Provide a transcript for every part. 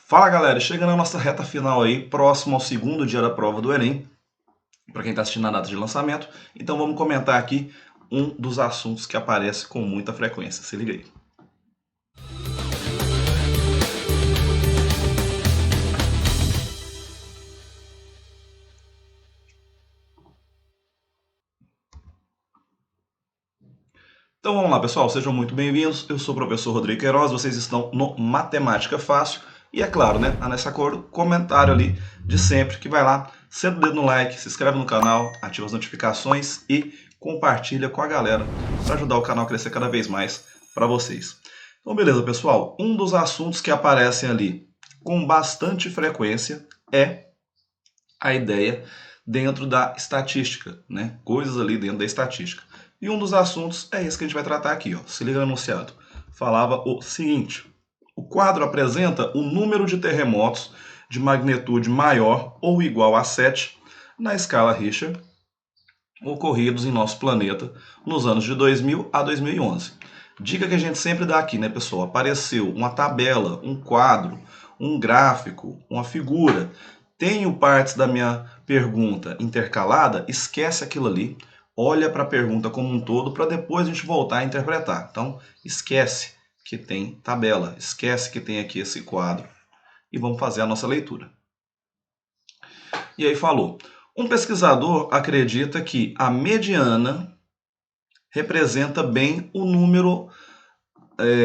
Fala galera, chegando na nossa reta final aí, próximo ao segundo dia da prova do Enem, para quem está assistindo a data de lançamento. Então vamos comentar aqui um dos assuntos que aparece com muita frequência. Se liga aí. Então vamos lá pessoal, sejam muito bem-vindos. Eu sou o professor Rodrigo Queiroz, vocês estão no Matemática Fácil. E é claro, né, nesse acordo, comentário ali de sempre, que vai lá, senta o dedo no like, se inscreve no canal, ativa as notificações e compartilha com a galera para ajudar o canal a crescer cada vez mais para vocês. Então beleza pessoal, um dos assuntos que aparecem ali com bastante frequência é a ideia dentro da estatística, né? Coisas ali dentro da estatística. E um dos assuntos é esse que a gente vai tratar aqui, ó. Se liga no enunciado. Falava o seguinte: o quadro apresenta o número de terremotos de magnitude maior ou igual a 7 na escala Richter ocorridos em nosso planeta nos anos de 2000 a 2011. Dica que a gente sempre dá aqui, né, pessoal? Apareceu uma tabela, um quadro, um gráfico, uma figura. Tenho partes da minha pergunta intercalada, esquece aquilo ali, olha para a pergunta como um todo para depois a gente voltar a interpretar. Então, esquece que tem tabela, esquece que tem aqui esse quadro e vamos fazer a nossa leitura. E aí falou: um pesquisador acredita que a mediana representa bem o número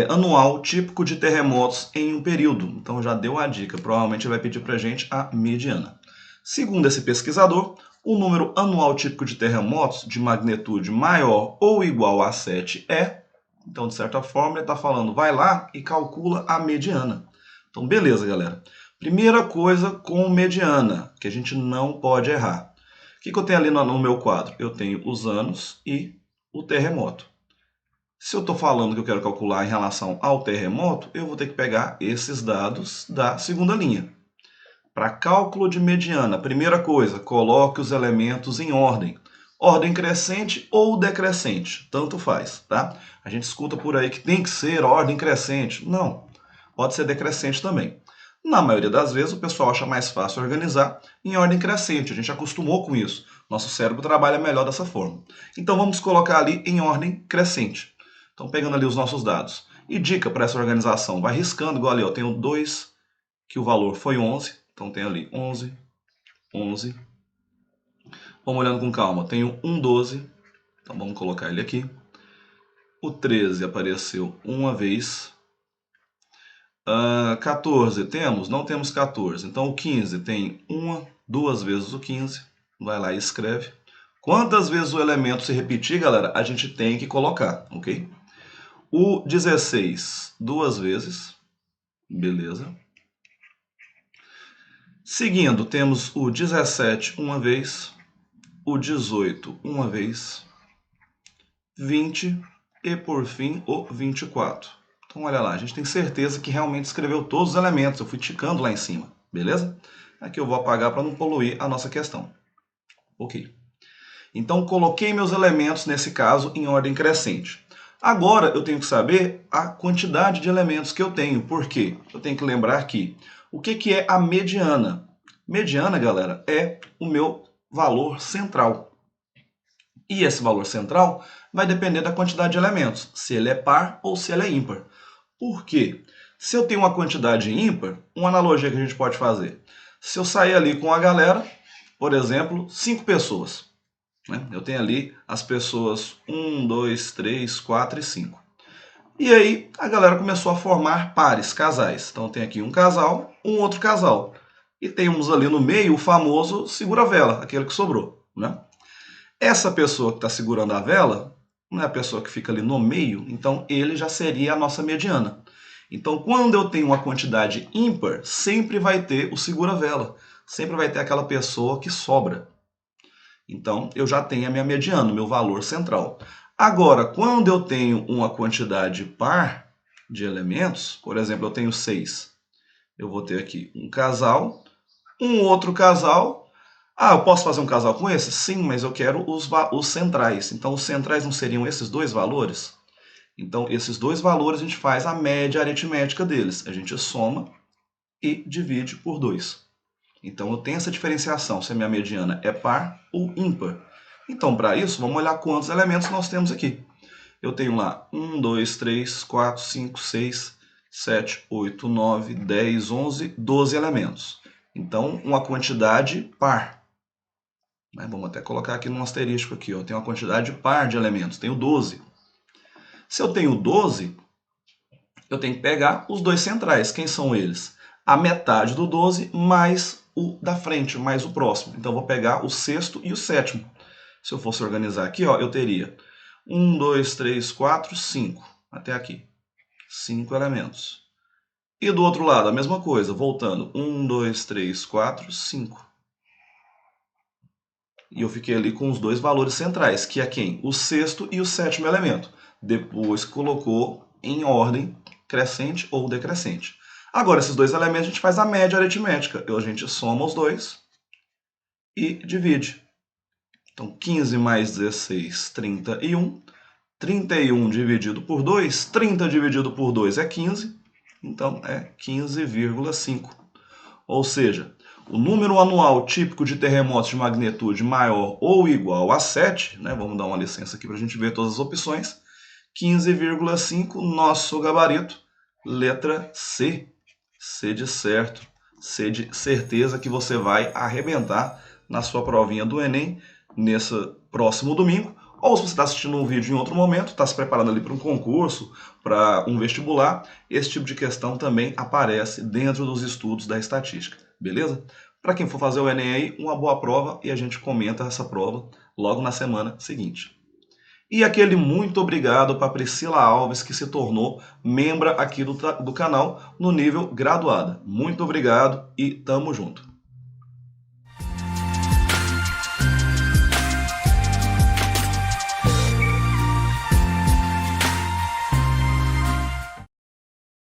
anual típico de terremotos em um período. Então já deu a dica, provavelmente vai pedir para a gente a mediana. Segundo esse pesquisador, o número anual típico de terremotos de magnitude maior ou igual a 7 é... Então, de certa forma, ele está falando, vai lá e calcula a mediana. Então, beleza, galera. Primeira coisa com mediana, que a gente não pode errar. O que eu tenho ali no meu quadro? Eu tenho os anos e o terremoto. Se eu estou falando que eu quero calcular em relação ao terremoto, eu vou ter que pegar esses dados da segunda linha. Para cálculo de mediana, primeira coisa, coloque os elementos em ordem. Ordem crescente ou decrescente, tanto faz, tá? A gente escuta por aí que tem que ser ordem crescente. Não, pode ser decrescente também. Na maioria das vezes, o pessoal acha mais fácil organizar em ordem crescente. A gente acostumou com isso. Nosso cérebro trabalha melhor dessa forma. Então, vamos colocar ali em ordem crescente. Então, pegando ali os nossos dados. E dica para essa organização, vai riscando, igual ali, ó, tenho 2, que o valor foi 11. Então, tem ali 11, 11. Vamos olhando com calma. Tenho um 12. Então, vamos colocar ele aqui. O 13 apareceu uma vez. 14 temos? Não temos 14. Então, o 15 tem uma, duas vezes o 15. Vai lá e escreve. Quantas vezes o elemento se repetir, galera, a gente tem que colocar, ok? O 16, duas vezes. Beleza. Seguindo, temos o 17 uma vez. O 18 uma vez. 20 e, por fim, o 24. Então, olha lá, a gente tem certeza que realmente escreveu todos os elementos. Eu fui ticando lá em cima, beleza? Aqui eu vou apagar para não poluir a nossa questão. Ok. Então, coloquei meus elementos, nesse caso, em ordem crescente. Agora, eu tenho que saber a quantidade de elementos que eu tenho. Por quê? Eu tenho que lembrar que o que é a mediana? Mediana, galera, é o meu valor central. E esse valor central vai depender da quantidade de elementos, se ele é par ou se ele é ímpar. Por quê? Se eu tenho uma quantidade ímpar, uma analogia que a gente pode fazer. Se eu sair ali com a galera, por exemplo, 5 pessoas. Eu tenho ali as pessoas 1, 2, 3, 4 e 5. E aí a galera começou a formar pares, casais. Então tem aqui um casal, um outro casal. E temos ali no meio o famoso segura-vela, aquele que sobrou, né? Essa pessoa que está segurando a vela, não é a pessoa que fica ali no meio, então ele já seria a nossa mediana. Então, quando eu tenho uma quantidade ímpar, sempre vai ter o segura-vela. Sempre vai ter aquela pessoa que sobra. Então, eu já tenho a minha mediana, o meu valor central. Agora, quando eu tenho uma quantidade par de elementos, por exemplo, eu tenho 6. Eu vou ter aqui um casal, um outro casal. Eu posso fazer um casal com esse? Sim, mas eu quero os centrais. Então, os centrais não seriam esses dois valores? Então, esses dois valores a gente faz a média aritmética deles. A gente soma e divide por 2. Então, eu tenho essa diferenciação, se a minha mediana é par ou ímpar. Então, para isso, vamos olhar quantos elementos nós temos aqui. Eu tenho lá 1, 2, 3, 4, 5, 6, 7, 8, 9, 10, 11, 12 elementos. Então, uma quantidade par. Vamos até colocar aqui num asterisco aqui. Eu tenho uma quantidade par de elementos, tenho 12. Se eu tenho 12, eu tenho que pegar os dois centrais. Quem são eles? A metade do 12 mais o da frente, mais o próximo. Então, eu vou pegar o sexto e o sétimo. Se eu fosse organizar aqui, ó, eu teria 1, 2, 3, 4, 5. Até aqui. 5 elementos. E do outro lado, a mesma coisa. Voltando. 1, 2, 3, 4, 5. E eu fiquei ali com os dois valores centrais, que é quem? O sexto e o sétimo elemento. Depois colocou em ordem crescente ou decrescente. Agora, esses dois elementos, a gente faz a média aritmética. A gente soma os dois e divide. Então, 15 mais 16, 31. 31 dividido por 2, 30 dividido por 2 é 15. Então, é 15,5. Ou seja, o número anual típico de terremotos de magnitude maior ou igual a 7, vamos dar uma licença aqui para a gente ver todas as opções, 15,5, nosso gabarito, letra C. C de certo, C de certeza que você vai arrebentar na sua provinha do Enem nesse próximo domingo. Ou se você está assistindo um vídeo em outro momento, está se preparando ali para um concurso, para um vestibular, esse tipo de questão também aparece dentro dos estudos da estatística, beleza? Para quem for fazer o Enem aí, uma boa prova e a gente comenta essa prova logo na semana seguinte. E aquele muito obrigado para Priscila Alves, que se tornou membra aqui do canal no nível graduada. Muito obrigado e tamo junto.